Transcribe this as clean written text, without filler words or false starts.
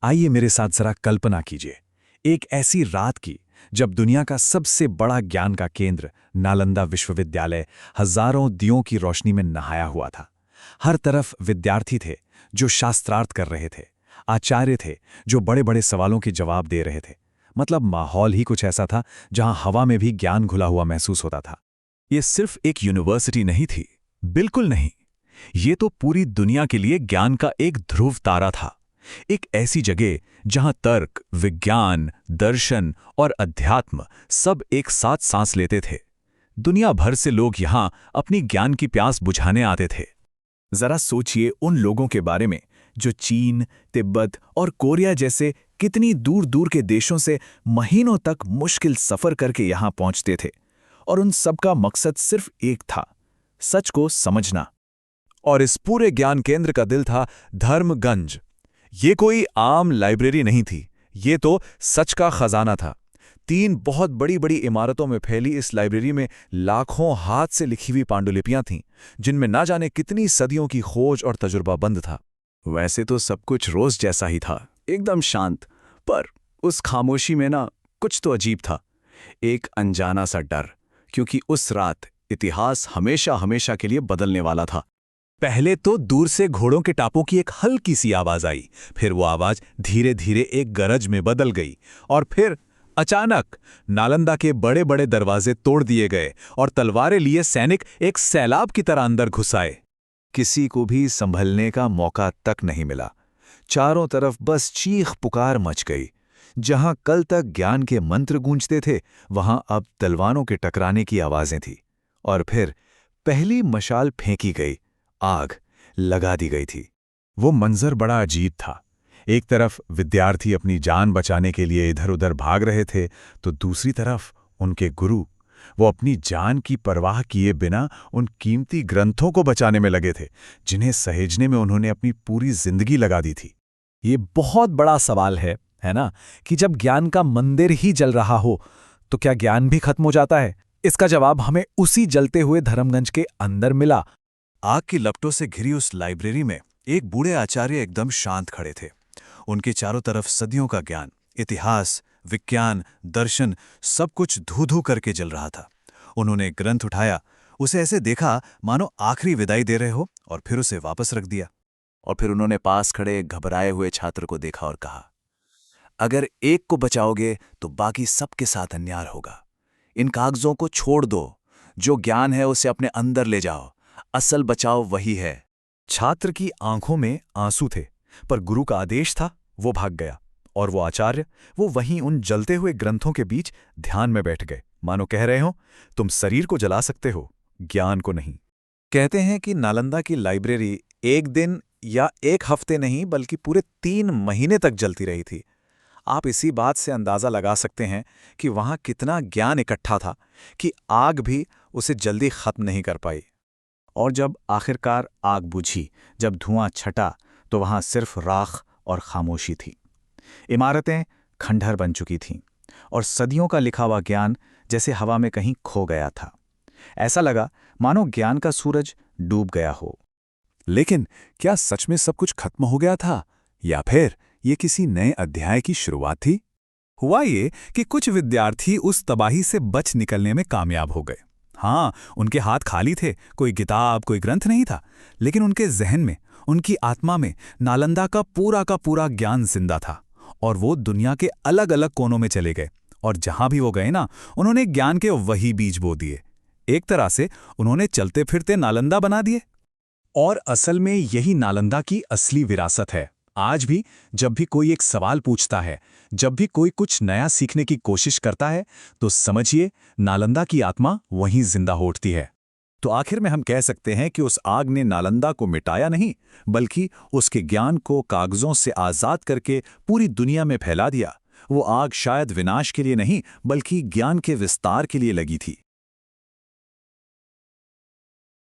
आइए मेरे साथ जरा कल्पना कीजिए, एक ऐसी रात की जब दुनिया का सबसे बड़ा ज्ञान का केंद्र नालंदा विश्वविद्यालय हजारों दियों की रोशनी में नहाया हुआ था। हर तरफ विद्यार्थी थे जो शास्त्रार्थ कर रहे थे, आचार्य थे जो बड़े बड़े सवालों के जवाब दे रहे थे। मतलब माहौल ही कुछ ऐसा था जहां हवा में भी ज्ञान घुला हुआ महसूस होता था। ये सिर्फ एक यूनिवर्सिटी नहीं थी, बिल्कुल नहीं। ये तो पूरी दुनिया के लिए ज्ञान का एक ध्रुव तारा था। एक ऐसी जगह जहां तर्क, विज्ञान, दर्शन और अध्यात्म सब एक साथ सांस लेते थे। दुनिया भर से लोग यहां अपनी ज्ञान की प्यास बुझाने आते थे। जरा सोचिए उन लोगों के बारे में जो चीन, तिब्बत और कोरिया जैसे कितनी दूर दूर के देशों से महीनों तक मुश्किल सफर करके यहां पहुंचते थे, और उन सबका मकसद सिर्फ एक था, सच को समझना। और इस पूरे ज्ञान केंद्र का दिल था धर्मगंज। ये कोई आम लाइब्रेरी नहीं थी, ये तो सच का खजाना था। 3 बहुत बड़ी बड़ी इमारतों में फैली इस लाइब्रेरी में लाखों हाथ से लिखी हुई पांडुलिपियां थीं, जिनमें ना जाने कितनी सदियों की खोज और तजुर्बा बंद था। वैसे तो सब कुछ रोज जैसा ही था, एकदम शांत, पर उस खामोशी में ना कुछ तो अजीब था। एक अनजाना सा डर, क्योंकि उस रात इतिहास हमेशा हमेशा के लिए बदलने वाला था। पहले तो दूर से घोड़ों के टापों की एक हल्की सी आवाज आई, फिर वो आवाज धीरे धीरे एक गरज में बदल गई, और फिर अचानक नालंदा के बड़े बड़े दरवाजे तोड़ दिए गए और तलवारें लिए सैनिक एक सैलाब की तरह अंदर घुस आए। किसी को भी संभलने का मौका तक नहीं मिला। चारों तरफ बस चीख पुकार मच गई। जहां कल तक ज्ञान के मंत्र गूंजते थे, वहां अब तलवारों के टकराने की आवाजें थी। और फिर पहली मशाल फेंकी गई, आग लगा दी गई थी। वो मंजर बड़ा अजीब था। एक तरफ विद्यार्थी अपनी जान बचाने के लिए इधर उधर भाग रहे थे, तो दूसरी तरफ उनके गुरु, वो अपनी जान की परवाह किए बिना उन कीमती ग्रंथों को बचाने में लगे थे, जिन्हें सहेजने में उन्होंने अपनी पूरी जिंदगी लगा दी थी। ये बहुत बड़ा सवाल है ना, कि जब ज्ञान का मंदिर ही जल रहा हो तो क्या ज्ञान भी खत्म हो जाता है? इसका जवाब हमें उसी जलते हुए धर्मगंज के अंदर मिला। आग की लपटों से घिरी उस लाइब्रेरी में एक बूढ़े आचार्य एकदम शांत खड़े थे। उनके चारों तरफ सदियों का ज्ञान, इतिहास, विज्ञान, दर्शन सब कुछ धू-धू करके जल रहा था। उन्होंने एक ग्रंथ उठाया, उसे ऐसे देखा मानो आखिरी विदाई दे रहे हो, और फिर उसे वापस रख दिया। और फिर उन्होंने पास खड़े घबराए हुए छात्र को देखा और कहा, अगर एक को बचाओगे तो बाकी सबके साथ अन्याय होगा। इन कागजों को छोड़ दो, जो ज्ञान है उसे अपने अंदर ले जाओ, असल बचाव वही है। छात्र की आंखों में आंसू थे, पर गुरु का आदेश था, वो भाग गया। और वो आचार्य, वो वहीं उन जलते हुए ग्रंथों के बीच ध्यान में बैठ गए, मानो कह रहे हो, तुम शरीर को जला सकते हो, ज्ञान को नहीं। कहते हैं कि नालंदा की लाइब्रेरी एक दिन या एक हफ्ते नहीं बल्कि पूरे 3 महीने तक जलती रही थी। आप इसी बात से अंदाजा लगा सकते हैं कि वहां कितना ज्ञान इकट्ठा था कि आग भी उसे जल्दी खत्म नहीं कर पाई। और जब आखिरकार आग बुझी, जब धुआं छटा, तो वहां सिर्फ राख और खामोशी थी। इमारतें खंडहर बन चुकी थीं, और सदियों का लिखा हुआ ज्ञान जैसे हवा में कहीं खो गया था। ऐसा लगा मानो ज्ञान का सूरज डूब गया हो। लेकिन क्या सच में सब कुछ खत्म हो गया था, या फिर ये किसी नए अध्याय की शुरुआत थी? हुआ ये कि कुछ विद्यार्थी उस तबाही से बच निकलने में कामयाब हो गए। हाँ, उनके हाथ खाली थे, कोई किताब, कोई ग्रंथ नहीं था, लेकिन उनके जहन में, उनकी आत्मा में नालंदा का पूरा ज्ञान जिंदा था। और वो दुनिया के अलग अलग कोनों में चले गए, और जहां भी वो गए ना, उन्होंने ज्ञान के वही बीज बो दिए। एक तरह से उन्होंने चलते फिरते नालंदा बना दिए। और असल में यही नालंदा की असली विरासत है। आज भी जब भी कोई एक सवाल पूछता है, जब भी कोई कुछ नया सीखने की कोशिश करता है, तो समझिए नालंदा की आत्मा वहीं जिंदा हो उठती है। तो आखिर में हम कह सकते हैं कि उस आग ने नालंदा को मिटाया नहीं, बल्कि उसके ज्ञान को कागजों से आजाद करके पूरी दुनिया में फैला दिया। वो आग शायद विनाश के लिए नहीं, बल्कि ज्ञान के विस्तार के लिए लगी थी।